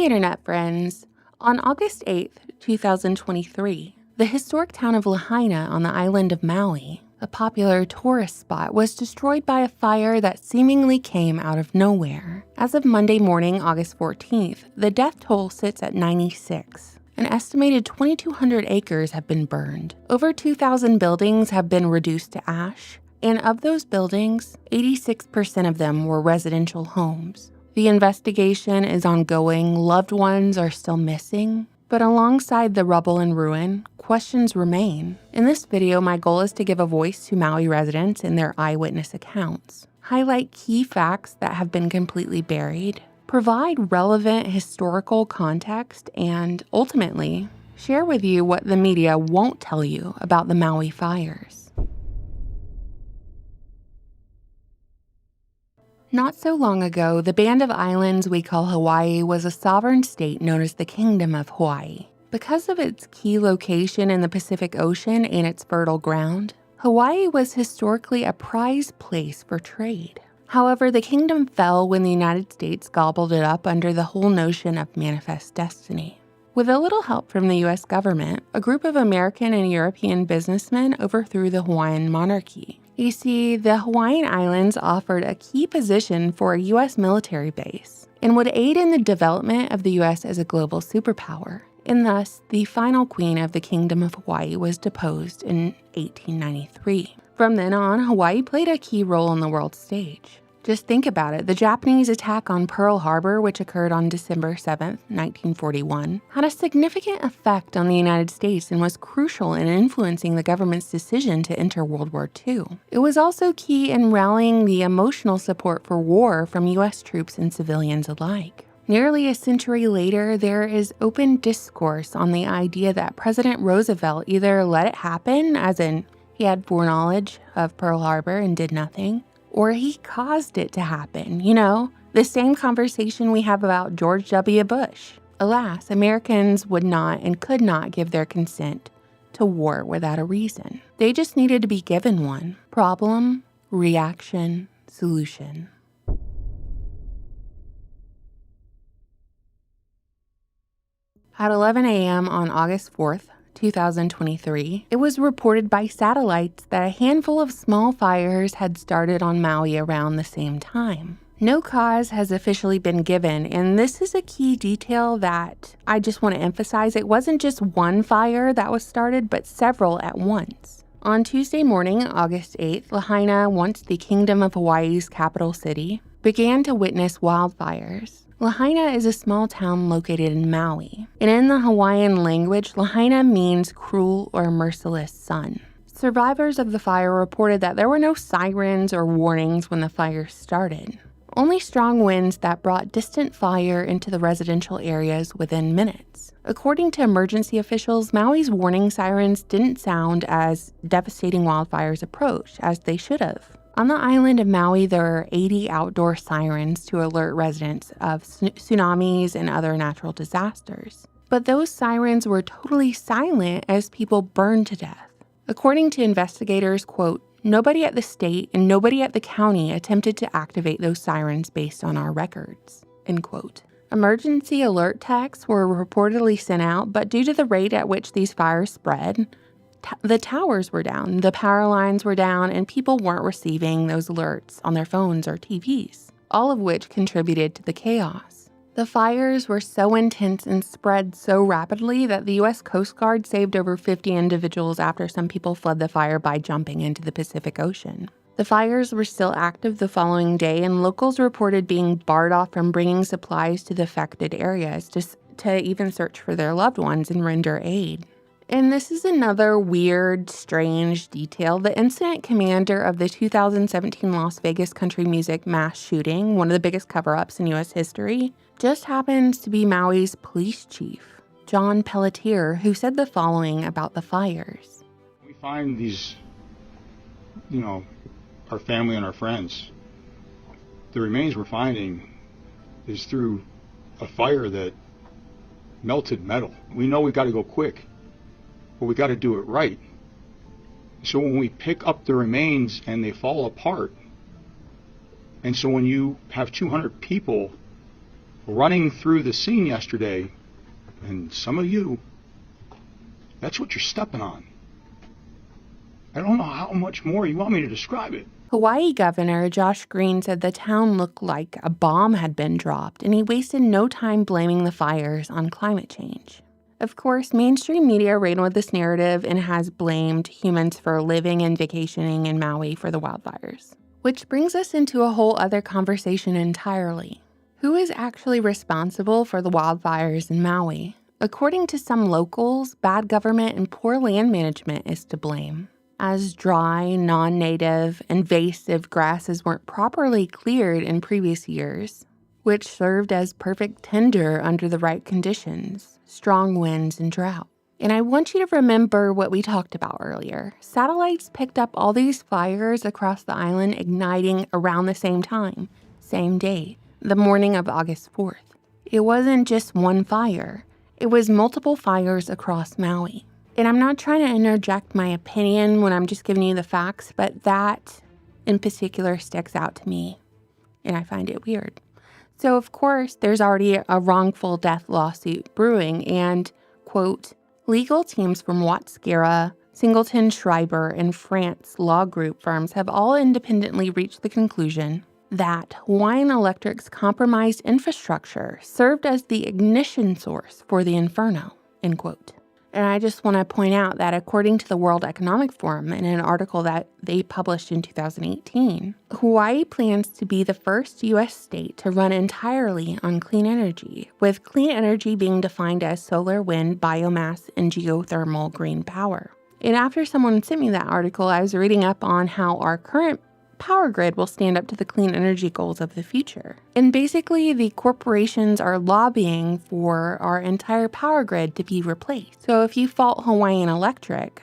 Hey Internet friends! On August 8th, 2023, the historic town of Lahaina on the island of Maui, a popular tourist spot, was destroyed by a fire that seemingly came out of nowhere. As of Monday morning, August 14th, the death toll sits at 96. An estimated 2,200 acres have been burned. Over 2,000 buildings have been reduced to ash, and of those buildings, 86% of them were residential homes. The investigation is ongoing, loved ones are still missing, but alongside the rubble and ruin, questions remain. In this video, my goal is to give a voice to Maui residents and their eyewitness accounts, highlight key facts that have been completely buried, provide relevant historical context, and ultimately, share with you what the media won't tell you about the Maui fires. Not so long ago, the band of islands we call Hawaii was a sovereign state known as the Kingdom of Hawaii. Because of its key location in the Pacific Ocean and its fertile ground, Hawaii was historically a prized place for trade. However, the kingdom fell when the United States gobbled it up under the whole notion of manifest destiny. With a little help from the US government, a group of American and European businessmen overthrew the Hawaiian monarchy. You see, the Hawaiian Islands offered a key position for a US military base and would aid in the development of the US as a global superpower. And thus, the final queen of the Kingdom of Hawaii was deposed in 1893. From then on, Hawaii played a key role on the world stage. Just think about it. The Japanese attack on Pearl Harbor, which occurred on December 7, 1941, had a significant effect on the United States and was crucial in influencing the government's decision to enter World War II. It was also key in rallying the emotional support for war from U.S. troops and civilians alike. Nearly a century later, there is open discourse on the idea that President Roosevelt either let it happen, as in he had foreknowledge of Pearl Harbor and did nothing, or he caused it to happen, the same conversation we have about George W. Bush. Alas, Americans would not and could not give their consent to war without a reason. They just needed to be given one. Problem, reaction, solution. At 11 a.m. on August 4th, 2023, it was reported by satellites that a handful of small fires had started on Maui around the same time. No cause has officially been given, and this is a key detail that I just want to emphasize. It wasn't just one fire that was started, but several at once. On Tuesday morning, August 8th, Lahaina, once the Kingdom of Hawaii's capital city, began to witness wildfires. Lahaina is a small town located in Maui, and in the Hawaiian language, Lahaina means cruel or merciless sun. Survivors of the fire reported that there were no sirens or warnings when the fire started, only strong winds that brought distant fire into the residential areas within minutes. According to emergency officials, Maui's warning sirens didn't sound as devastating wildfires approached as they should have. On the island of Maui, there are 80 outdoor sirens to alert residents of tsunamis and other natural disasters. But those sirens were totally silent as people burned to death. According to investigators, quote, "Nobody at the state and nobody at the county attempted to activate those sirens based on our records," end quote. Emergency alert texts were reportedly sent out, but due to the rate at which these fires spread, the towers were down, the power lines were down, and people weren't receiving those alerts on their phones or TVs, all of which contributed to the chaos. The fires were so intense and spread so rapidly that the U.S. Coast Guard saved over 50 individuals after some people fled the fire by jumping into the Pacific Ocean. The fires were still active the following day, and locals reported being barred off from bringing supplies to the affected areas to even search for their loved ones and render aid. And this is another weird, strange detail. The incident commander of the 2017 Las Vegas country music mass shooting, one of the biggest cover-ups in U.S. history, just happens to be Maui's police chief, John Pelletier, who said the following about the fires. We find these, our family and our friends. The remains we're finding is through a fire that melted metal. We know we've got to go quick, but we got to do it right. So when we pick up the remains and they fall apart, and so when you have 200 people running through the scene yesterday, and some of you, that's what you're stepping on. I don't know how much more you want me to describe it. Hawaii Governor Josh Green said the town looked like a bomb had been dropped, and he wasted no time blaming the fires on climate change. Of course, mainstream media ran with this narrative and has blamed humans for living and vacationing in Maui for the wildfires. Which brings us into a whole other conversation entirely. Who is actually responsible for the wildfires in Maui? According to some locals, bad government and poor land management is to blame, as dry, non-native, invasive grasses weren't properly cleared in previous years, which served as perfect tinder under the right conditions, strong winds and drought. And I want you to remember what we talked about earlier. Satellites picked up all these fires across the island igniting around the same time, same day, the morning of August 4th. It wasn't just one fire. It was multiple fires across Maui. And I'm not trying to interject my opinion when I'm just giving you the facts, but that in particular sticks out to me, and I find it weird. So, of course, there's already a wrongful death lawsuit brewing, and, quote, legal teams from Watskera, Singleton, Schreiber, and France law group firms have all independently reached the conclusion that Hawaiian Electric's compromised infrastructure served as the ignition source for the inferno, end quote. And I just want to point out that according to the World Economic Forum in an article that they published in 2018, Hawaii plans to be the first U.S. state to run entirely on clean energy, with clean energy being defined as solar, wind, biomass, and geothermal green power. And after someone sent me that article, I was reading up on how our current power grid will stand up to the clean energy goals of the future. And basically, the corporations are lobbying for our entire power grid to be replaced. So if you fault Hawaiian Electric,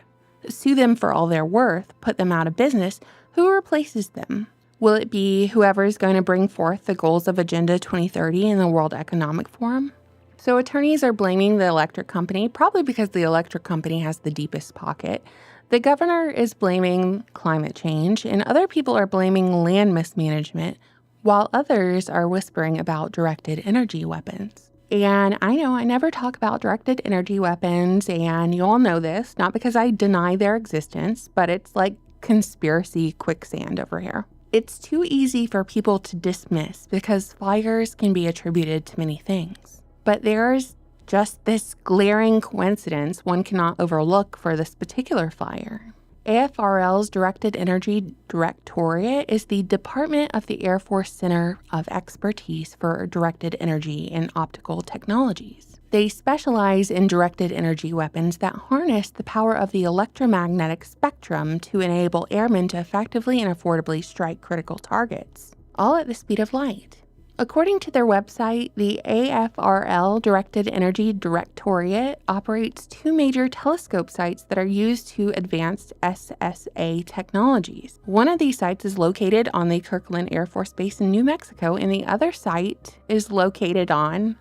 sue them for all they're worth, put them out of business, who replaces them? Will it be whoever is going to bring forth the goals of Agenda 2030 in the World Economic Forum? So attorneys are blaming the electric company, probably because the electric company has the deepest pocket. The governor is blaming climate change, and other people are blaming land mismanagement, while others are whispering about directed energy weapons. And I know I never talk about directed energy weapons, and you all know this, not because I deny their existence, but it's like conspiracy quicksand over here. It's too easy for people to dismiss because fires can be attributed to many things. But there's just this glaring coincidence one cannot overlook for this particular fire. AFRL's Directed Energy Directorate is the Department of the Air Force Center of Expertise for Directed Energy and Optical Technologies. They specialize in directed energy weapons that harness the power of the electromagnetic spectrum to enable airmen to effectively and affordably strike critical targets, all at the speed of light. According to their website, the AFRL Directed Energy Directorate operates 2 major telescope sites that are used to advance SSA technologies. One of these sites is located on the Kirkland Air Force Base in New Mexico, and the other site is located on,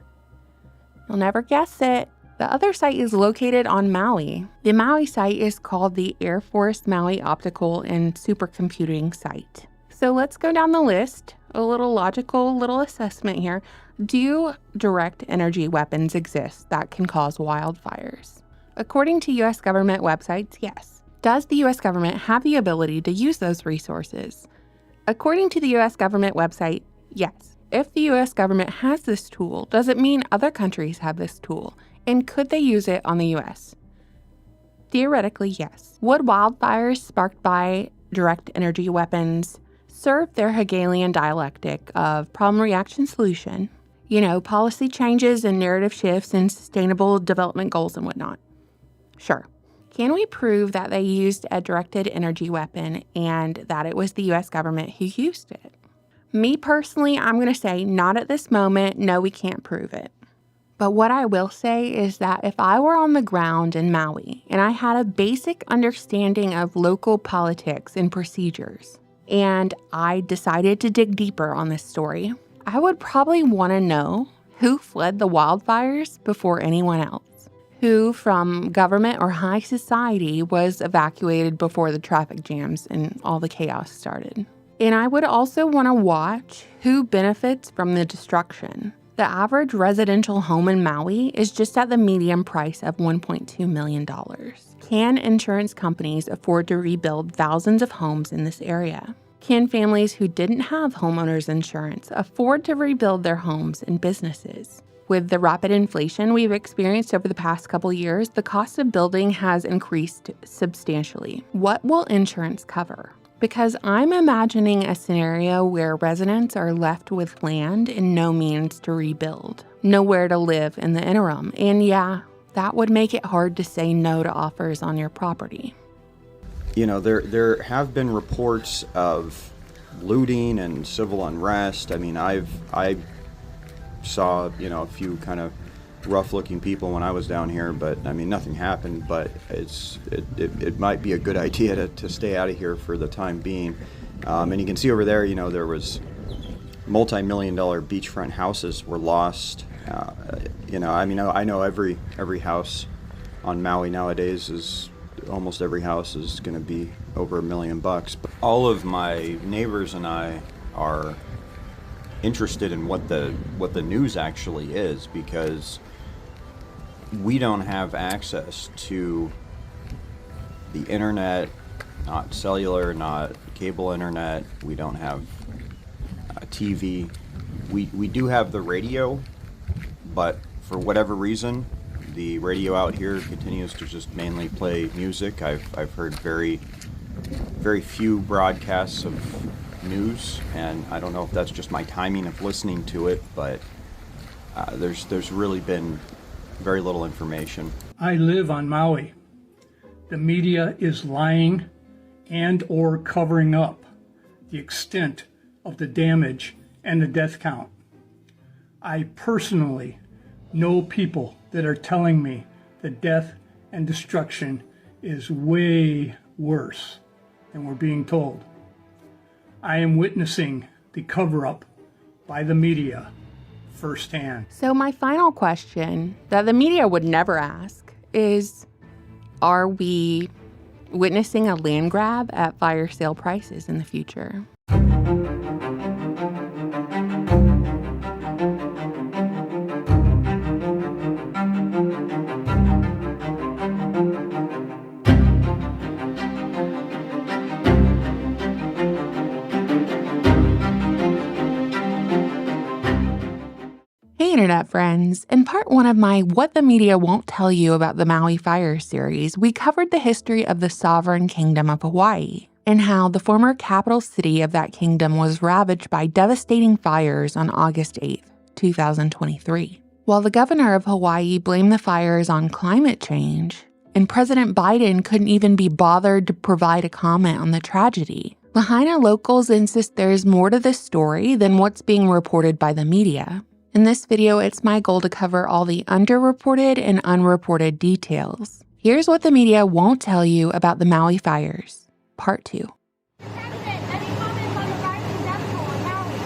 you'll never guess it, the other site is located on Maui. The Maui site is called the Air Force Maui Optical and Supercomputing Site. So let's go down the list. A little logical assessment here. Do direct energy weapons exist that can cause wildfires? According to U.S. government websites, yes. Does the U.S. government have the ability to use those resources? According to the U.S. government website, yes. If the U.S. government has this tool, does it mean other countries have this tool? And could they use it on the U.S.? Theoretically, yes. Would wildfires sparked by direct energy weapons serve their Hegelian dialectic of problem-reaction-solution, policy changes and narrative shifts and sustainable development goals and whatnot? Sure. Can we prove that they used a directed energy weapon and that it was the U.S. government who used it? Me personally, I'm going to say not at this moment. No, we can't prove it. But what I will say is that if I were on the ground in Maui and I had a basic understanding of local politics and procedures, and I decided to dig deeper on this story, I would probably want to know who fled the wildfires before anyone else, who from government or high society was evacuated before the traffic jams and all the chaos started. And I would also want to watch who benefits from the destruction. The average residential home in Maui is just at the median price of $1.2 million. Can insurance companies afford to rebuild thousands of homes in this area? Can families who didn't have homeowners insurance afford to rebuild their homes and businesses? With the rapid inflation we've experienced over the past couple years, the cost of building has increased substantially. What will insurance cover? Because I'm imagining a scenario where residents are left with land and no means to rebuild, nowhere to live in the interim, and yeah, that would make it hard to say no to offers on your property. You know, there have been reports of looting and civil unrest. I mean, I saw, a few kind of rough-looking people when I was down here, but I mean, nothing happened. But it might be a good idea to stay out of here for the time being. And you can see over there, there was multi-million-dollar beachfront houses were lost. I know every house on Maui nowadays is. Almost every house is going to be over $1 million. But all of my neighbors and I are interested in what the news actually is, because we don't have access to the internet, not cellular, not cable internet. We don't have TV. We do have the radio, but for whatever reason, the radio out here continues to just mainly play music. I've heard very few broadcasts of news, and I don't know if that's just my timing of listening to it, but there's really been very little information. I live on Maui. The media is lying and or covering up the extent of the damage and the death count. I personally know people that are telling me the death and destruction is way worse than we're being told. I am witnessing the cover-up by the media firsthand. So my final question that the media would never ask is, are we witnessing a land grab at fire sale prices in the future? Hey Internet friends, in part 1 of my What the Media Won't Tell You About the Maui Fire series, we covered the history of the sovereign kingdom of Hawaii and how the former capital city of that kingdom was ravaged by devastating fires on August 8, 2023. While the governor of Hawaii blamed the fires on climate change, and President Biden couldn't even be bothered to provide a comment on the tragedy, Lahaina locals insist there is more to this story than what's being reported by the media. In this video, it's my goal to cover all the underreported and unreported details. Here's what the media won't tell you about the Maui fires, part 2. President, any comments on the rising death toll in Maui?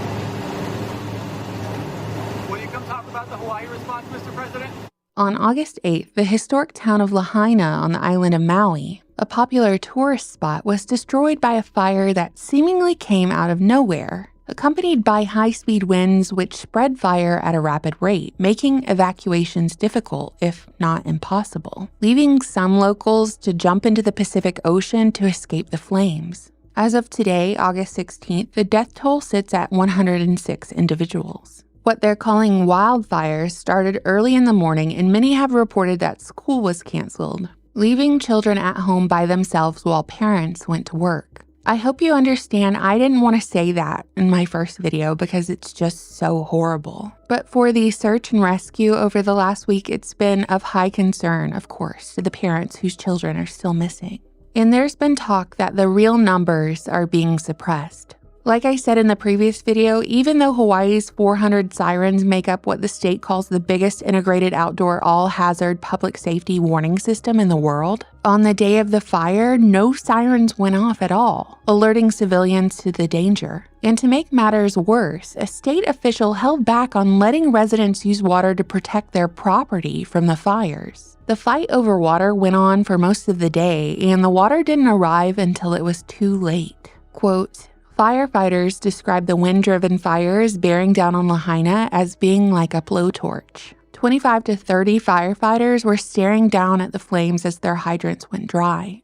Will you come talk about the Hawaii response, Mr. President? On August 8th, the historic town of Lahaina on the island of Maui, a popular tourist spot, was destroyed by a fire that seemingly came out of nowhere, accompanied by high-speed winds which spread fire at a rapid rate, making evacuations difficult, if not impossible, leaving some locals to jump into the Pacific Ocean to escape the flames. As of today, August 16th, the death toll sits at 106 individuals. What they're calling wildfires started early in the morning, and many have reported that school was canceled, leaving children at home by themselves while parents went to work. I hope you understand I didn't want to say that in my first video because it's just so horrible. But for the search and rescue over the last week, it's been of high concern, of course, to the parents whose children are still missing. And there's been talk that the real numbers are being suppressed. Like I said in the previous video, even though Hawaii's 400 sirens make up what the state calls the biggest integrated outdoor all-hazard public safety warning system in the world, on the day of the fire, no sirens went off at all, alerting civilians to the danger. And to make matters worse, a state official held back on letting residents use water to protect their property from the fires. The fight over water went on for most of the day, and the water didn't arrive until it was too late. Quote, Firefighters describe the wind-driven fires bearing down on Lahaina as being like a blowtorch. 25 to 30 firefighters were staring down at the flames as their hydrants went dry.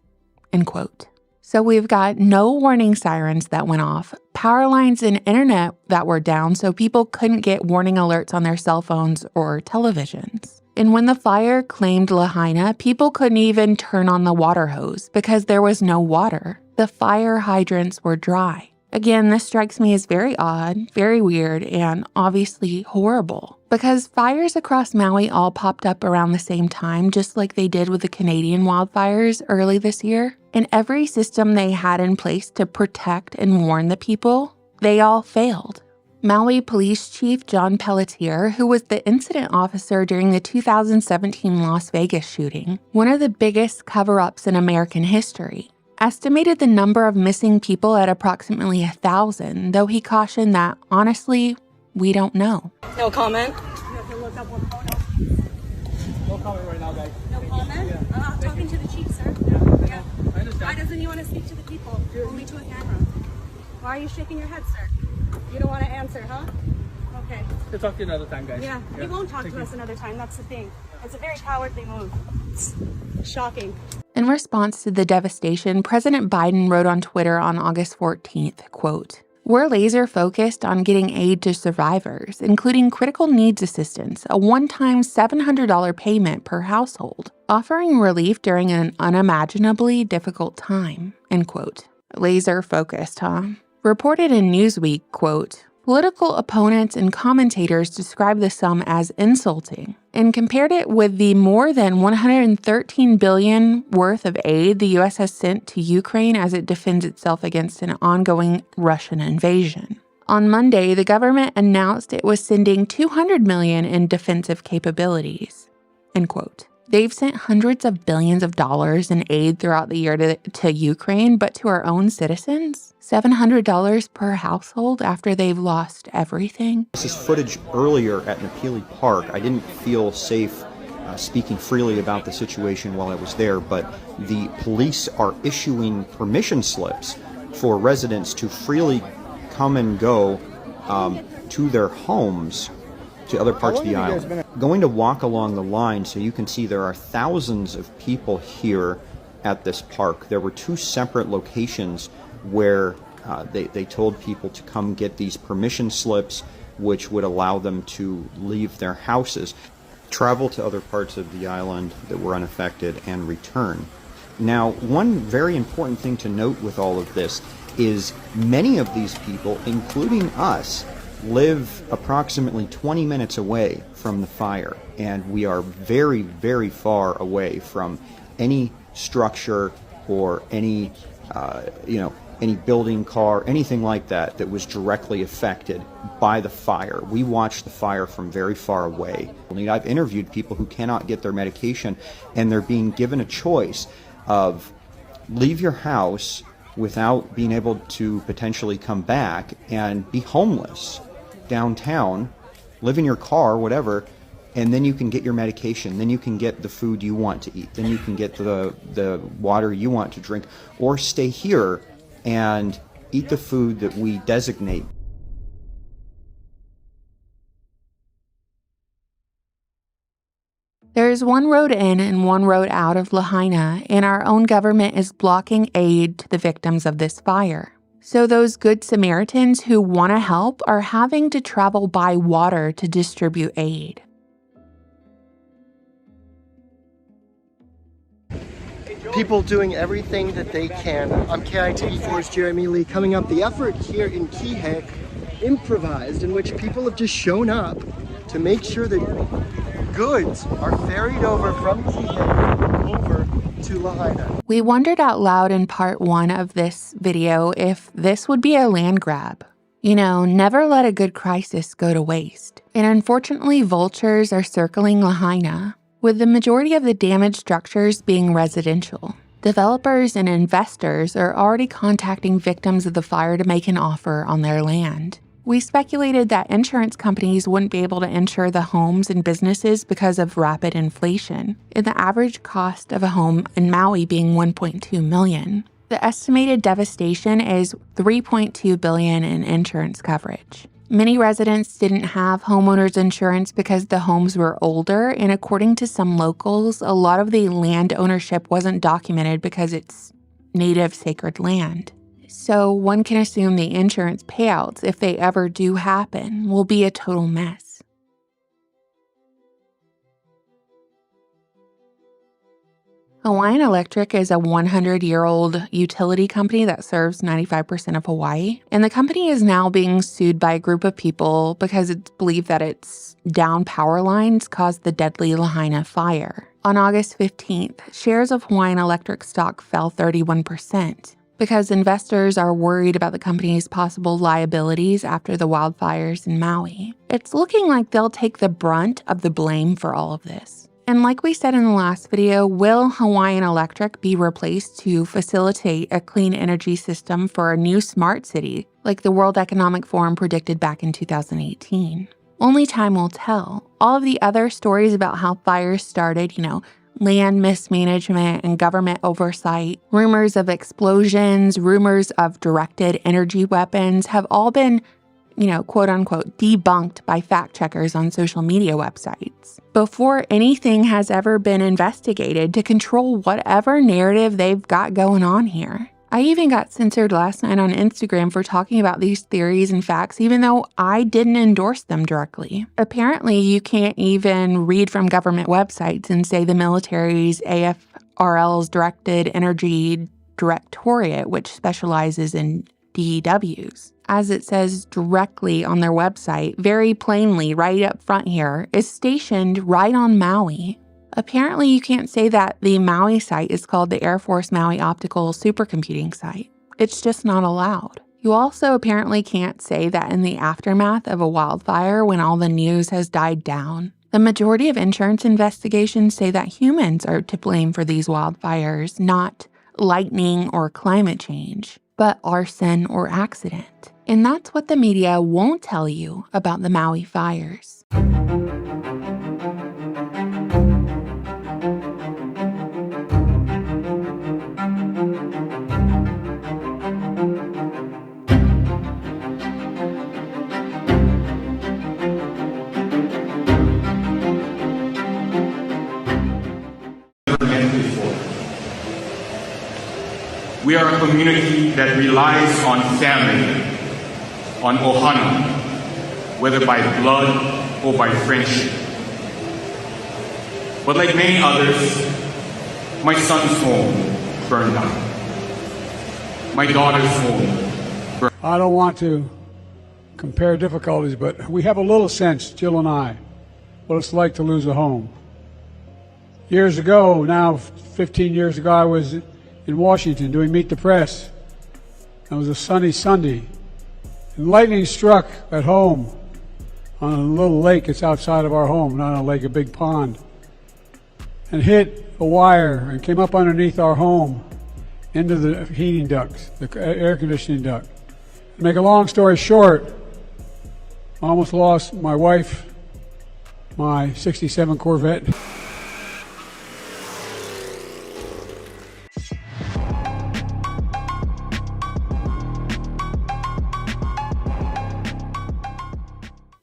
End quote. So we've got no warning sirens that went off, power lines and internet that were down so people couldn't get warning alerts on their cell phones or televisions. And when the fire claimed Lahaina, people couldn't even turn on the water hose because there was no water. The fire hydrants were dry. Again, this strikes me as very odd, very weird, and obviously horrible. Because fires across Maui all popped up around the same time, just like they did with the Canadian wildfires early this year. And every system they had in place to protect and warn the people, they all failed. Maui Police Chief John Pelletier, who was the incident officer during the 2017 Las Vegas shooting, one of the biggest cover-ups in American history, estimated the number of missing people at approximately 1,000, though he cautioned that, honestly, we don't know. No comment? You have to look up what photo. No comment right now, guys. No comment? Yeah. Talking to the chief, sir. Yeah. I understand. Why doesn't he want to speak to the people? Only to a camera. Why are you shaking your head, sir? You don't want to answer, huh? Okay. We'll talk to you another time, guys. Yeah, he won't talk to us another time. That's the thing. It's a very cowardly move. It's shocking. In response to the devastation, President Biden wrote on Twitter on August 14th, quote, "We're laser focused on getting aid to survivors, including critical needs assistance, a one-time $700 payment per household, offering relief during an unimaginably difficult time," end quote. Laser focused, huh? Reported in Newsweek, quote, "Political opponents and commentators describe the sum as insulting and compared it with the more than $113 billion worth of aid the U.S. has sent to Ukraine as it defends itself against an ongoing Russian invasion. On Monday, the government announced it was sending $200 million in defensive capabilities," end quote. They've sent hundreds of billions of dollars in aid throughout the year to Ukraine, but to our own citizens? $700 per household after they've lost everything? This is footage earlier at Napili Park. I didn't feel safe speaking freely about the situation while I was there, but the police are issuing permission slips for residents to freely come and go to their homes to other parts of the island. Going to walk along the line so you can see there are thousands of people here at this park. There were two separate locations where they told people to come get these permission slips, which would allow them to leave their houses, travel to other parts of the island that were unaffected, and return. Now, one very important thing to note with all of this is many of these people, including us, live approximately 20 minutes away from the fire, and we are very, very far away from any structure or any, any building, car, anything like that that was directly affected by the fire. We watched the fire from very far away. I've interviewed people who cannot get their medication, and they're being given a choice of leave your house without being able to potentially come back and be homeless downtown, live in your car, whatever, and then you can get your medication, then you can get the food you want to eat, then you can get the water you want to drink, or stay here and eat the food that we designate. There's one road in and one road out of Lahaina, and our own government is blocking aid to the victims of this fire. So those good Samaritans who want to help are having to travel by water to distribute aid. People doing everything that they can. I'm KITV4's Jeremy Lee. Coming up, the effort here in Kihei, improvised, in which people have just shown up to make sure that goods are ferried over from Kihei over to Lahaina. We wondered out loud in part 1 of this video if this would be a land grab. You know, never let a good crisis go to waste. And unfortunately, vultures are circling Lahaina, with the majority of the damaged structures being residential. Developers and investors are already contacting victims of the fire to make an offer on their land. We speculated that insurance companies wouldn't be able to insure the homes and businesses because of rapid inflation, and the average cost of a home in Maui being $1.2 million. The estimated devastation is $3.2 billion in insurance coverage. Many residents didn't have homeowners insurance because the homes were older, and according to some locals, a lot of the land ownership wasn't documented because it's native sacred land. So one can assume the insurance payouts, if they ever do happen, will be a total mess. Hawaiian Electric is a 100-year-old utility company that serves 95% of Hawaii, and the company is now being sued by a group of people because it's believed that its down power lines caused the deadly Lahaina fire. On August 15th, shares of Hawaiian Electric stock fell 31% because investors are worried about the company's possible liabilities after the wildfires in Maui. It's looking like they'll take the brunt of the blame for all of this. And like we said in the last video, will Hawaiian Electric be replaced to facilitate a clean energy system for a new smart city, like the World Economic Forum predicted back in 2018? Only time will tell. All of the other stories about how fires started, land mismanagement and government oversight, rumors of explosions, rumors of directed energy weapons have all been quote unquote, debunked by fact checkers on social media websites before anything has ever been investigated to control whatever narrative they've got going on here. I even got censored last night on Instagram for talking about these theories and facts, even though I didn't endorse them directly. Apparently, you can't even read from government websites and say the military's AFRL's Directed Energy Directorate, which specializes in DEWs. As it says directly on their website, very plainly right up front here, is stationed right on Maui. Apparently, you can't say that the Maui site is called the Air Force Maui Optical Supercomputing Site. It's just not allowed. You also apparently can't say that in the aftermath of a wildfire when all the news has died down. The majority of insurance investigations say that humans are to blame for these wildfires, not lightning or climate change, but arson or accident. And that's what the media won't tell you about the Maui fires. We are a community that relies on family, on ohana, whether by blood or by friendship. But like many others, my son's home burned down. My daughter's home burned. I don't want to compare difficulties, but we have a little sense, Jill and I, what it's like to lose a home. Years ago, now 15 years ago, I was in Washington doing Meet the Press. It was a sunny Sunday. And lightning struck at home on a little lake that's outside of our home, not a lake, a big pond, and hit a wire and came up underneath our home into the heating ducts, the air conditioning duct. To make a long story short, I almost lost my wife, my 67 Corvette.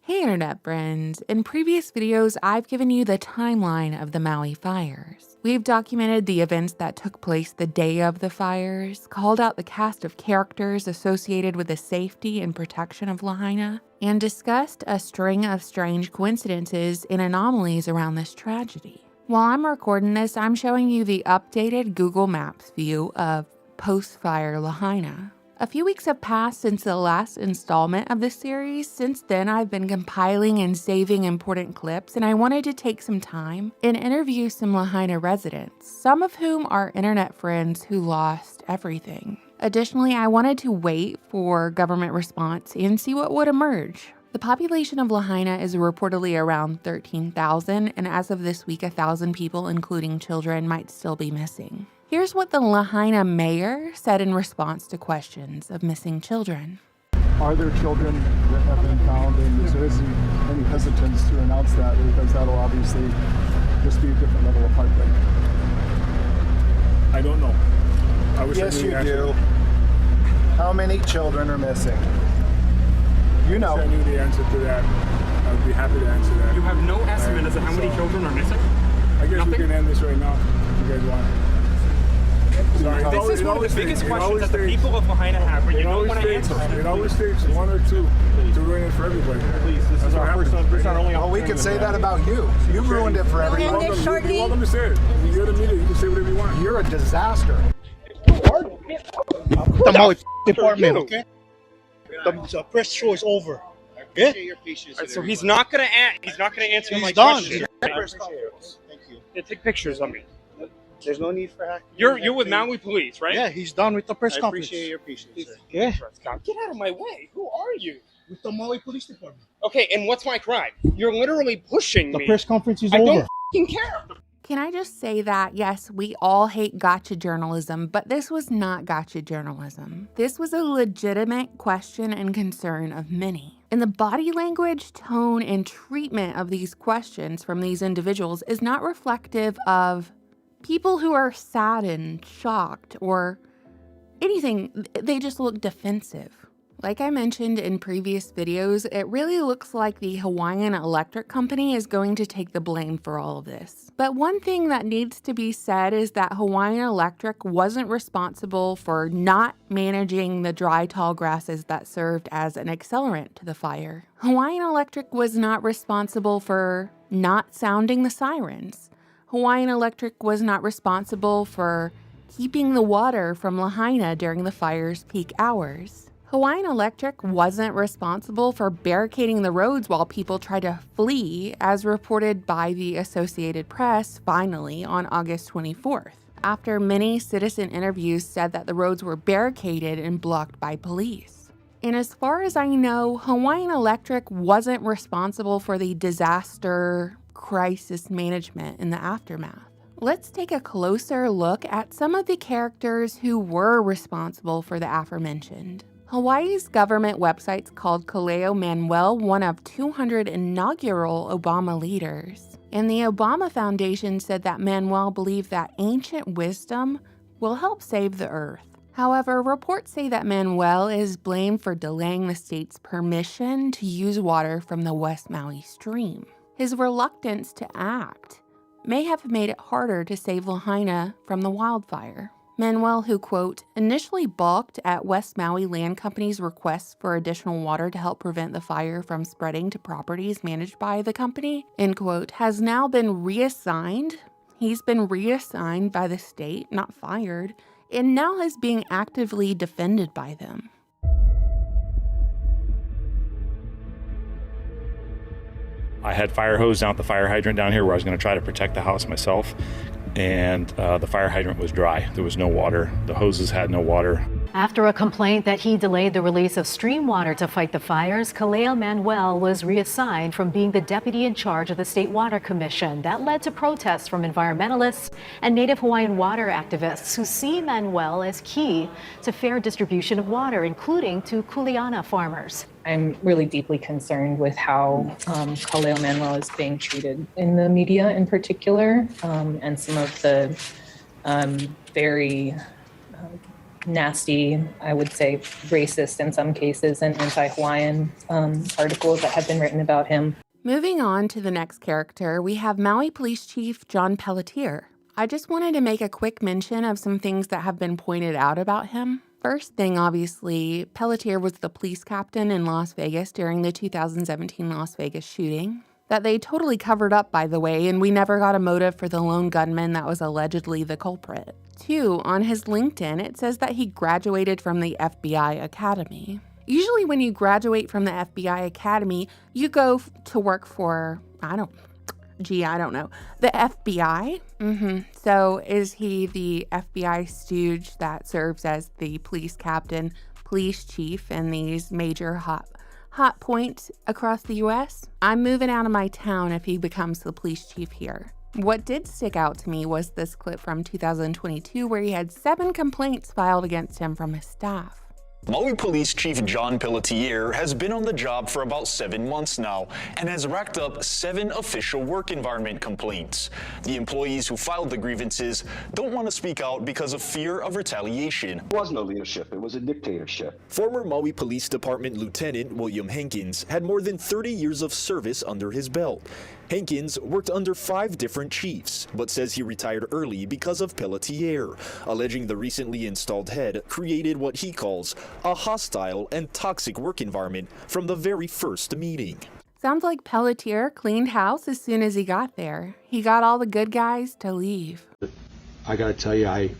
Hey Internet friends, in previous videos I've given you the timeline of the Maui fires. We've documented the events that took place the day of the fires, called out the cast of characters associated with the safety and protection of Lahaina, and discussed a string of strange coincidences and anomalies around this tragedy. While I'm recording this, I'm showing you the updated Google Maps view of post-fire Lahaina. A few weeks have passed since the last installment of this series. Since then, I've been compiling and saving important clips, and I wanted to take some time and interview some Lahaina residents, some of whom are internet friends who lost everything. Additionally, I wanted to wait for government response and see what would emerge. The population of Lahaina is reportedly around 13,000, and as of this week, 1,000 people, including children, might still be missing. Here's what the Lahaina mayor said in response to questions of missing children. Are there children that have been found, and is there any hesitance to announce that, because that'll obviously just be a different level of heartbreak? I don't know. I wish I Yes, knew you the answer. do. How many children are missing? You know. If I knew the answer to that, I would be happy to answer that. You have no estimate as to how many children are missing? I guess Nothing? we can end this right now if you guys want. Sorry. This is one of the biggest questions that the people of Lahaina have, but you don't want to answer it. It always takes one or two to ruin it for everybody. Please, this is our first time. Well, we could say that about you. You ruined it for everyone. You're welcome to say it. You're the media. You can say whatever you want. You're a disaster. The Maui department, okay? The press show is over. Yeah? Right, so he's not gonna answer my done. question. Thank you. Yeah, take pictures of me. There's no need for hacking. You're with Maui police, right? Yeah, he's done with the press I conference. appreciate your patience, sir. Yeah, Get out of my way. Who are you? with the Maui Police Department. Okay, and what's my crime? You're literally pushing The me. press conference is I over. don't f***ing care. Can I just say that, yes, we all hate gotcha journalism, but this was not gotcha journalism. This was a legitimate question and concern of many. And the body language, tone, and treatment of these questions from these individuals is not reflective of people who are saddened, shocked, or anything. They just look defensive. Like I mentioned in previous videos, it really looks like the Hawaiian Electric Company is going to take the blame for all of this. But one thing that needs to be said is that Hawaiian Electric wasn't responsible for not managing the dry tall grasses that served as an accelerant to the fire. Hawaiian Electric was not responsible for not sounding the sirens. Hawaiian Electric was not responsible for keeping the water from Lahaina during the fire's peak hours. Hawaiian Electric wasn't responsible for barricading the roads while people tried to flee, as reported by the Associated Press finally on August 24th, after many citizen interviews said that the roads were barricaded and blocked by police. And as far as I know, Hawaiian Electric wasn't responsible for the disaster crisis management in the aftermath. Let's take a closer look at some of the characters who were responsible for the aforementioned. Hawaii's government website's called Kaleo Manuel one of 200 inaugural Obama leaders. And the Obama Foundation said that Manuel believed that ancient wisdom will help save the earth. However, reports say that Manuel is blamed for delaying the state's permission to use water from the West Maui stream. His reluctance to act may have made it harder to save Lahaina from the wildfire. Manuel, who, quote, initially balked at West Maui Land Company's requests for additional water to help prevent the fire from spreading to properties managed by the company, end quote, has now been reassigned. He's been reassigned by the state, not fired, and now is being actively defended by them. I had fire hose down at the fire hydrant down here where I was going to try to protect the house myself. And the fire hydrant was dry. There was no water. The hoses had no water. After a complaint that he delayed the release of stream water to fight the fires, Kaleo Manuel was reassigned from being the deputy in charge of the State Water Commission. That led to protests from environmentalists and Native Hawaiian water activists who see Manuel as key to fair distribution of water, including to Kuleana farmers. I'm really deeply concerned with how Kaleo Manuel is being treated in the media in particular, and some of the very nasty, I would say racist in some cases, and anti-Hawaiian articles that have been written about him. Moving on to the next character, we have Maui Police Chief John Pelletier. I just wanted to make a quick mention of some things that have been pointed out about him. First thing, obviously, Pelletier was the police captain in Las Vegas during the 2017 Las Vegas shooting. That they totally covered up, by the way, and we never got a motive for the lone gunman that was allegedly the culprit. 2, on his LinkedIn, it says that he graduated from the FBI Academy. Usually when you graduate from the FBI Academy, you go to work for, I don't know, the FBI? So is he the FBI stooge that serves as the police captain, police chief in these major hot points across the U.S.? I'm moving out of my town if he becomes the police chief here. What did stick out to me was this clip from 2022 where he had 7 complaints filed against him from his staff. Maui Police Chief John Pelletier has been on the job for about 7 months now and has racked up 7 official work environment complaints. The employees who filed the grievances don't want to speak out because of fear of retaliation. There was no leadership, it was a dictatorship. Former Maui Police Department Lieutenant William Hankins had more than 30 years of service under his belt. Hankins worked under 5 different chiefs, but says he retired early because of Pelletier, alleging the recently installed head created what he calls a hostile and toxic work environment from the very first meeting. Sounds like Pelletier cleaned house as soon as he got there. He got all the good guys to leave. I gotta tell you, I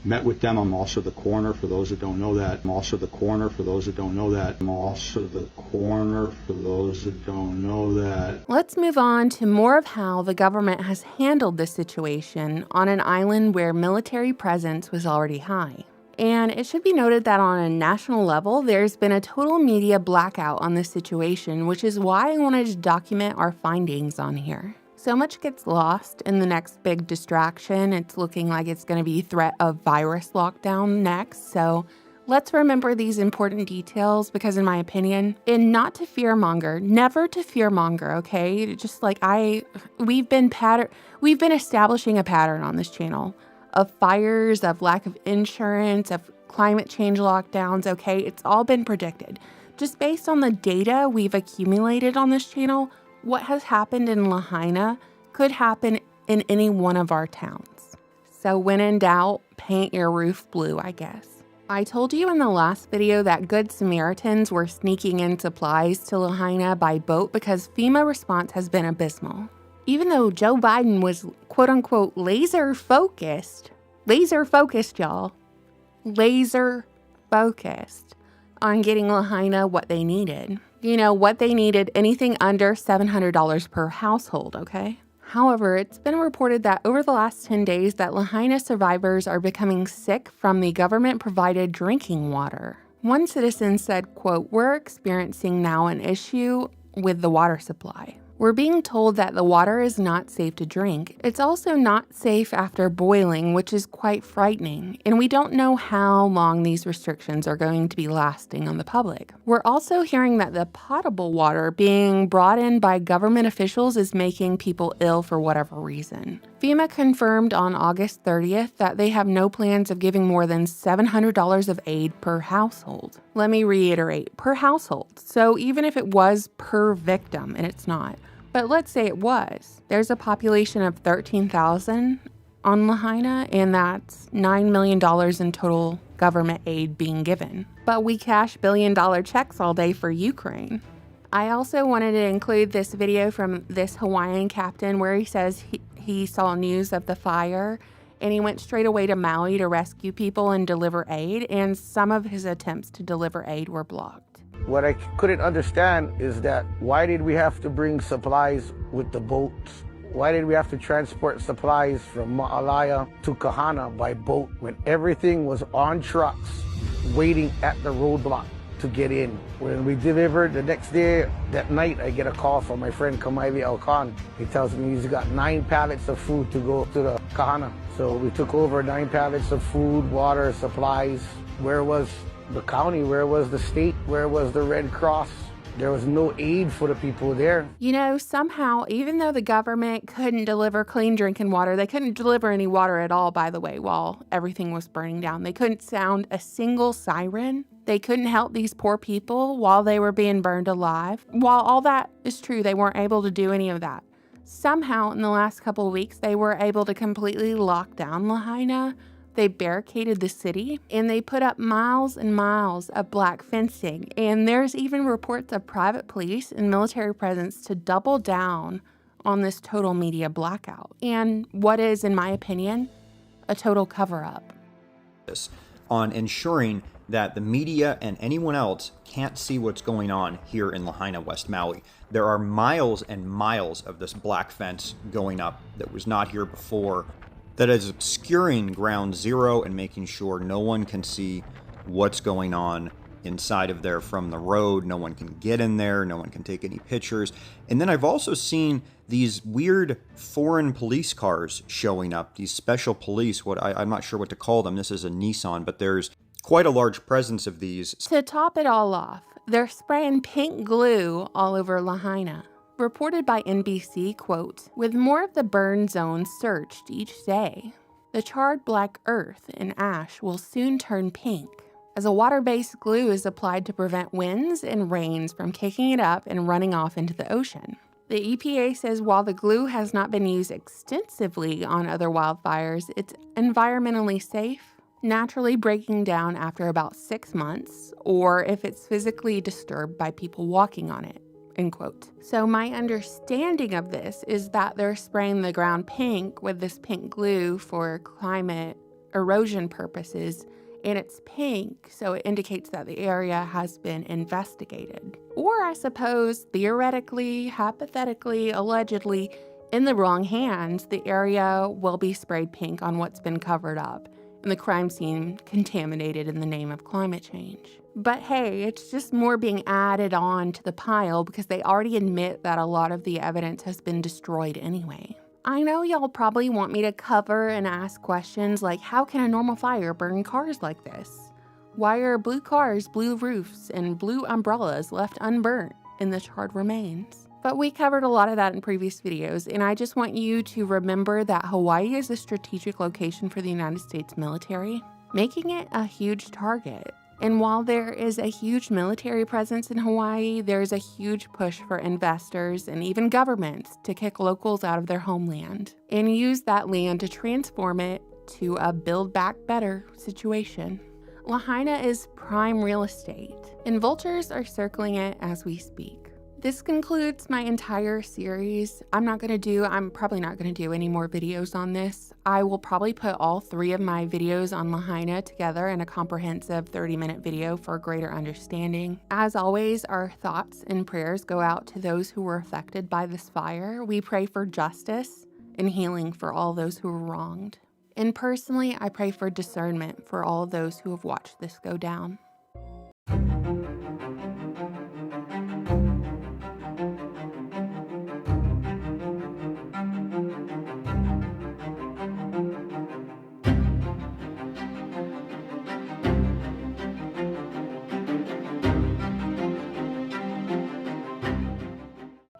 met with them. I'm also the coroner, for those that don't know that. I'm also the coroner, for those that don't know that. I'm also the coroner, for those that don't know that. Let's move on to more of how the government has handled this situation on an island where military presence was already high. And it should be noted that on a national level, there's been a total media blackout on this situation, which is why I wanted to document our findings on here. So much gets lost in the next big distraction. It's looking like it's going to be threat of virus lockdown next. So let's remember these important details because in my opinion, and not to fearmonger, never to fearmonger, okay? Just like we've been establishing a pattern on this channel of fires, of lack of insurance, of climate change lockdowns, okay? It's all been predicted. Just based on the data we've accumulated on this channel, what has happened in Lahaina could happen in any one of our towns. So when in doubt, paint your roof blue, I guess. I told you in the last video that Good Samaritans were sneaking in supplies to Lahaina by boat because FEMA response has been abysmal. Even though Joe Biden was quote-unquote laser focused, y'all, laser focused on getting Lahaina what they needed. You know, what they needed, anything under $700 per household, okay? However, it's been reported that over the last 10 days that Lahaina survivors are becoming sick from the government-provided drinking water. One citizen said, quote, "We're experiencing now an issue with the water supply. We're being told that the water is not safe to drink. It's also not safe after boiling, which is quite frightening, and we don't know how long these restrictions are going to be lasting on the public. We're also hearing that the potable water being brought in by government officials is making people ill for whatever reason." FEMA confirmed on August 30th that they have no plans of giving more than $700 of aid per household. Let me reiterate, per household. So even if it was per victim, and it's not, but let's say it was, there's a population of 13,000 on Lahaina, and that's $9 million in total government aid being given. But we cash billion-dollar checks all day for Ukraine. I also wanted to include this video from this Hawaiian captain where he says he saw news of the fire and he went straight away to Maui to rescue people and deliver aid, and some of his attempts to deliver aid were blocked. What I couldn't understand is that why did we have to bring supplies with the boats? Why did we have to transport supplies from Ma'alaya to Kahana by boat when everything was on trucks waiting at the roadblock to get in? When we delivered the next day, that night, I get a call from my friend Kamaili Alkan. He tells me he's got 9 pallets of food to go to the Kahana. So we took over 9 pallets of food, water, supplies. Where was the county? Where was the state? Where was the Red Cross? There was no aid for the people there. You know, somehow, even though the government couldn't deliver clean drinking water, they couldn't deliver any water at all, by the way, while everything was burning down. They couldn't sound a single siren. They couldn't help these poor people while they were being burned alive. While all that is true, they weren't able to do any of that. Somehow, in the last couple of weeks, they were able to completely lock down Lahaina. They barricaded the city, and they put up miles and miles of black fencing. And there's even reports of private police and military presence to double down on this total media blackout. And what is, in my opinion, a total cover-up. On ensuring that the media and anyone else can't see what's going on here in Lahaina, West Maui. There are miles and miles of this black fence going up that was not here before, that is obscuring ground zero and making sure no one can see what's going on inside of there from the road. No one can get in there. No one can take any pictures. And then I've also seen these weird foreign police cars showing up, these special police, I'm not sure what to call them. This is a Nissan, but there's quite a large presence of these. To top it all off, they're spraying pink glue all over Lahaina. Reported by NBC, quote, with more of the burn zone searched each day, the charred black earth and ash will soon turn pink, as a water-based glue is applied to prevent winds and rains from kicking it up and running off into the ocean. The EPA says while the glue has not been used extensively on other wildfires, it's environmentally safe, naturally breaking down after about 6 months, or if it's physically disturbed by people walking on it, end quote. So my understanding of this is that they're spraying the ground pink with this pink glue for climate erosion purposes, and it's pink, so it indicates that the area has been investigated. Or I suppose, theoretically, hypothetically, allegedly, in the wrong hands, the area will be sprayed pink on what's been covered up, and the crime scene contaminated in the name of climate change. But hey, it's just more being added on to the pile because they already admit that a lot of the evidence has been destroyed anyway. I know y'all probably want me to cover and ask questions like, how can a normal fire burn cars like this? Why are blue cars, blue roofs, and blue umbrellas left unburnt in the charred remains? But we covered a lot of that in previous videos, and I just want you to remember that Hawaii is a strategic location for the United States military, making it a huge target. And while there is a huge military presence in Hawaii, there's a huge push for investors and even governments to kick locals out of their homeland and use that land to transform it to a build back better situation. Lahaina is prime real estate, and vultures are circling it as we speak. This concludes my entire series. I'm probably not going to do any more videos on this. I will probably put all 3 of my videos on Lahaina together in a comprehensive 30-minute video for a greater understanding. As always, our thoughts and prayers go out to those who were affected by this fire. We pray for justice and healing for all those who were wronged. And personally, I pray for discernment for all of those who have watched this go down.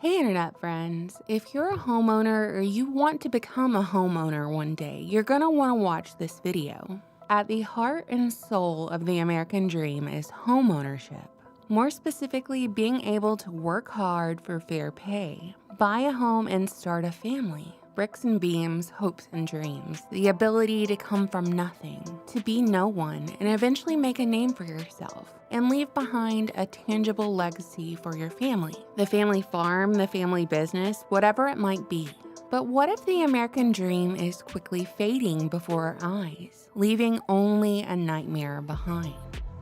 Hey internet friends, if you're a homeowner or you want to become a homeowner one day, you're gonna wanna watch this video. At the heart and soul of the American dream is homeownership. More specifically, being able to work hard for fair pay, buy a home and start a family. Bricks and beams, hopes and dreams, the ability to come from nothing, to be no one, and eventually make a name for yourself, and leave behind a tangible legacy for your family. The family farm, the family business, whatever it might be. But what if the American dream is quickly fading before our eyes, leaving only a nightmare behind?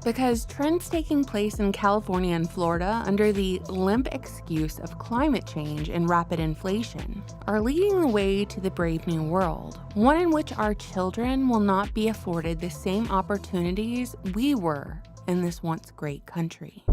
Because trends taking place in California and Florida under the limp excuse of climate change and rapid inflation are leading the way to the brave new world, one in which our children will not be afforded the same opportunities we were in this once great country.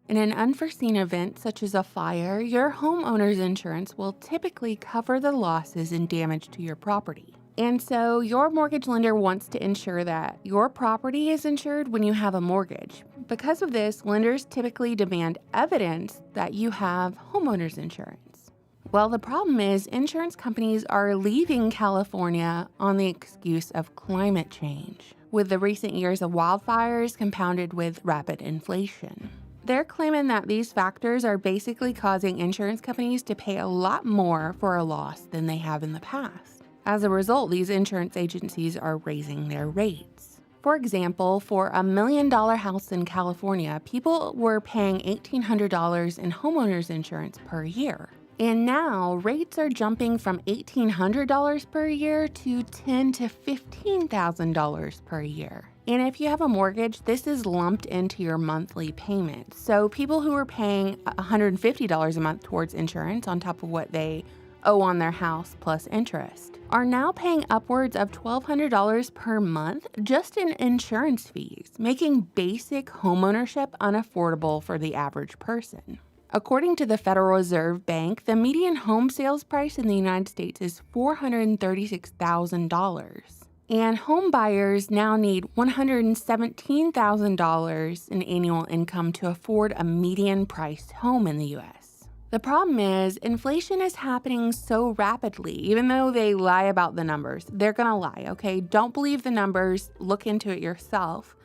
In an unforeseen event such as a fire, your homeowner's insurance will typically cover the losses and damage to your property. And so your mortgage lender wants to ensure that your property is insured when you have a mortgage. Because of this, lenders typically demand evidence that you have homeowner's insurance. Well, the problem is insurance companies are leaving California on the excuse of climate change, with the recent years of wildfires compounded with rapid inflation. They're claiming that these factors are basically causing insurance companies to pay a lot more for a loss than they have in the past. As a result, these insurance agencies are raising their rates. For example, for a $1 million house in California, people were paying $1,800 in homeowners insurance per year. And now rates are jumping from $1,800 per year to $10,000 to $15,000 per year. And if you have a mortgage, this is lumped into your monthly payment. So people who are paying $150 a month towards insurance on top of what they owe on their house plus interest are now paying upwards of $1,200 per month just in insurance fees, making basic homeownership unaffordable for the average person. According to the Federal Reserve Bank, the median home sales price in the United States is $436,000. And home buyers now need $117,000 in annual income to afford a median-priced home in the U.S. The problem is, inflation is happening so rapidly. Even though they lie about the numbers, they're gonna lie, okay? Don't believe the numbers, look into it yourself.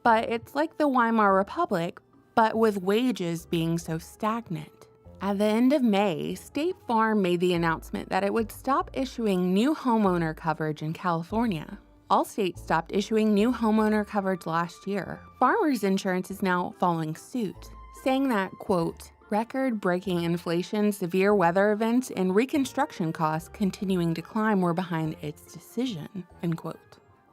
But it's like the Weimar Republic, but with wages being so stagnant. At the end of May, State Farm made the announcement that it would stop issuing new homeowner coverage in California. All states stopped issuing new homeowner coverage last year. Farmers Insurance is now following suit, saying that, quote, record-breaking inflation, severe weather events, and reconstruction costs continuing to climb were behind its decision, end quote.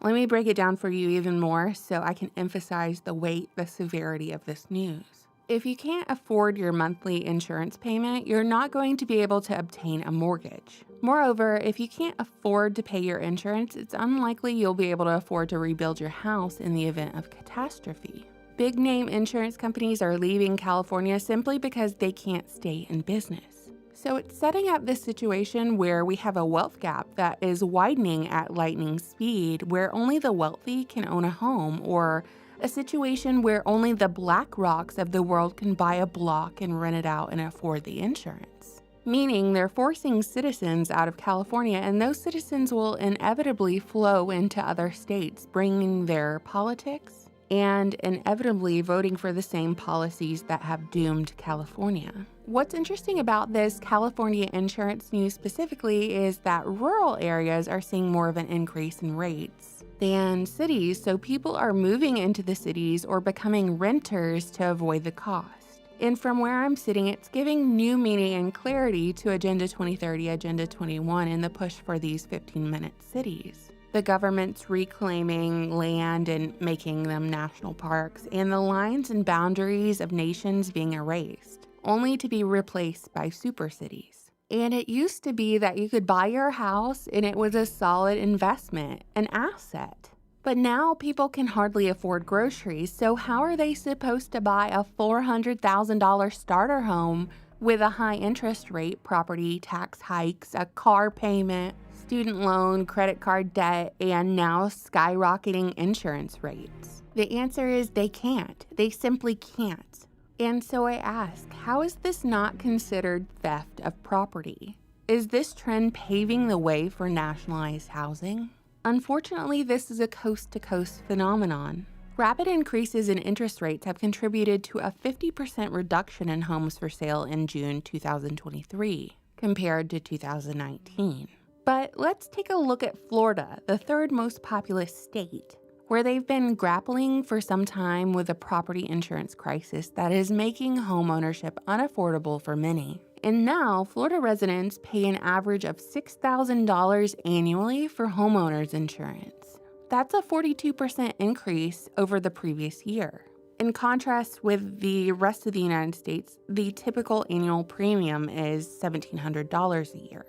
Let me break it down for you even more so I can emphasize the weight, the severity of this news. If you can't afford your monthly insurance payment, you're not going to be able to obtain a mortgage. Moreover, if you can't afford to pay your insurance, it's unlikely you'll be able to afford to rebuild your house in the event of catastrophe. Big name insurance companies are leaving California simply because they can't stay in business. So it's setting up this situation where we have a wealth gap that is widening at lightning speed, where only the wealthy can own a home, or a situation where only the BlackRocks of the world can buy a block and rent it out and afford the insurance. Meaning they're forcing citizens out of California, and those citizens will inevitably flow into other states, bringing their politics and inevitably voting for the same policies that have doomed California. What's interesting about this California insurance news specifically is that rural areas are seeing more of an increase in rates than cities, so people are moving into the cities or becoming renters to avoid the cost. And from where I'm sitting, it's giving new meaning and clarity to Agenda 2030, Agenda 21, and the push for these 15-minute cities. The government's reclaiming land and making them national parks, and the lines and boundaries of nations being erased, only to be replaced by super cities. And it used to be that you could buy your house and it was a solid investment, an asset. But now people can hardly afford groceries, so how are they supposed to buy a $400,000 starter home with a high interest rate, property tax hikes, a car payment, student loan, credit card debt, and now skyrocketing insurance rates? The answer is they can't. They simply can't. And so I ask, how is this not considered theft of property? Is this trend paving the way for nationalized housing? Unfortunately, this is a coast-to-coast phenomenon. Rapid increases in interest rates have contributed to a 50% reduction in homes for sale in June 2023 compared to 2019. But let's take a look at Florida, the third most populous state, where they've been grappling for some time with a property insurance crisis that is making homeownership unaffordable for many. And now, Florida residents pay an average of $6,000 annually for homeowners insurance. That's a 42% increase over the previous year. In contrast with the rest of the United States, the typical annual premium is $1,700 a year.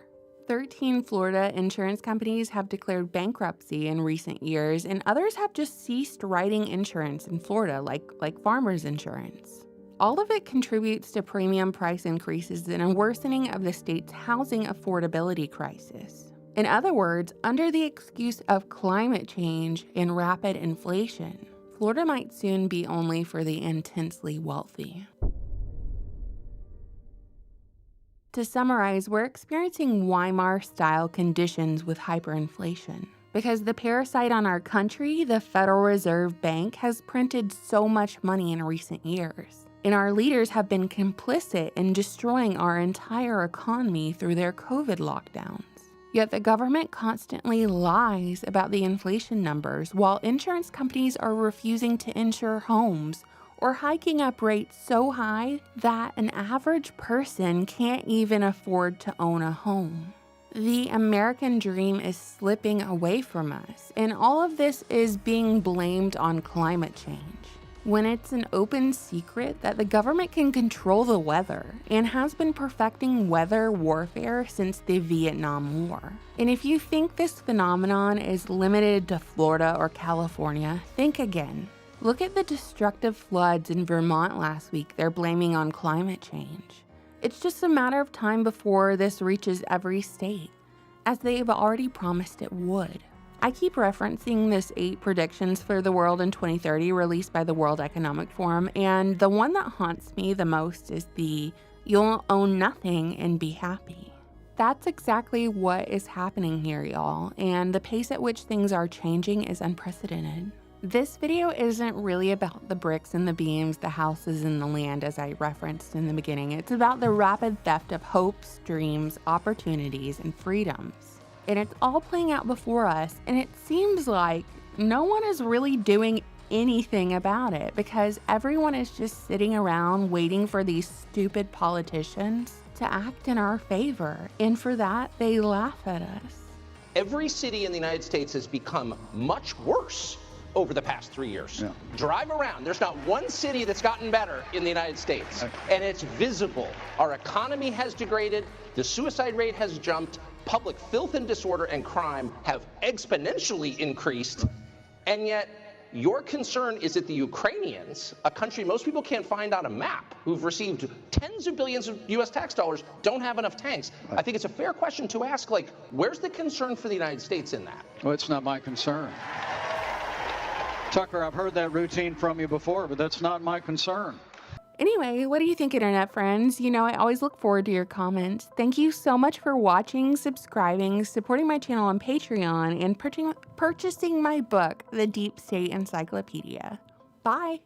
13 Florida insurance companies have declared bankruptcy in recent years, and others have just ceased writing insurance in Florida, like Farmers Insurance. All of it contributes to premium price increases and a worsening of the state's housing affordability crisis. In other words, under the excuse of climate change and rapid inflation, Florida might soon be only for the intensely wealthy. To summarize, we're experiencing Weimar-style conditions with hyperinflation. Because the parasite on our country, the Federal Reserve Bank, has printed so much money in recent years. And our leaders have been complicit in destroying our entire economy through their COVID lockdowns. Yet the government constantly lies about the inflation numbers, while insurance companies are refusing to insure homes or hiking up rates so high that an average person can't even afford to own a home. The American dream is slipping away from us, and all of this is being blamed on climate change, when it's an open secret that the government can control the weather and has been perfecting weather warfare since the Vietnam War. And if you think this phenomenon is limited to Florida or California, think again. Look at the destructive floods in Vermont last week they're blaming on climate change. It's just a matter of time before this reaches every state, as they've already promised it would. I keep referencing this 8 predictions for the world in 2030 released by the World Economic Forum, and the one that haunts me the most is the "you'll own nothing and be happy." That's exactly what is happening here, y'all, and the pace at which things are changing is unprecedented. This video isn't really about the bricks and the beams, the houses and the land as I referenced in the beginning. It's about the rapid theft of hopes, dreams, opportunities, and freedoms. And it's all playing out before us, and it seems like no one is really doing anything about it because everyone is just sitting around waiting for these stupid politicians to act in our favor, and for that, they laugh at us. Every city in the United States has become much worse over the past 3 years. Yeah. Drive around, there's not one city that's gotten better in the United States, and it's visible. Our economy has degraded, the suicide rate has jumped, public filth and disorder and crime have exponentially increased, and yet your concern is that the Ukrainians, a country most people can't find on a map, who've received tens of billions of US tax dollars, don't have enough tanks. I think it's a fair question to ask, like, where's the concern for the United States in that? Well, it's not my concern. Tucker, I've heard that routine from you before, but that's not my concern. Anyway, what do you think, internet friends? You know, I always look forward to your comments. Thank you so much for watching, subscribing, supporting my channel on Patreon, and purchasing my book, The Deep State Encyclopedia. Bye.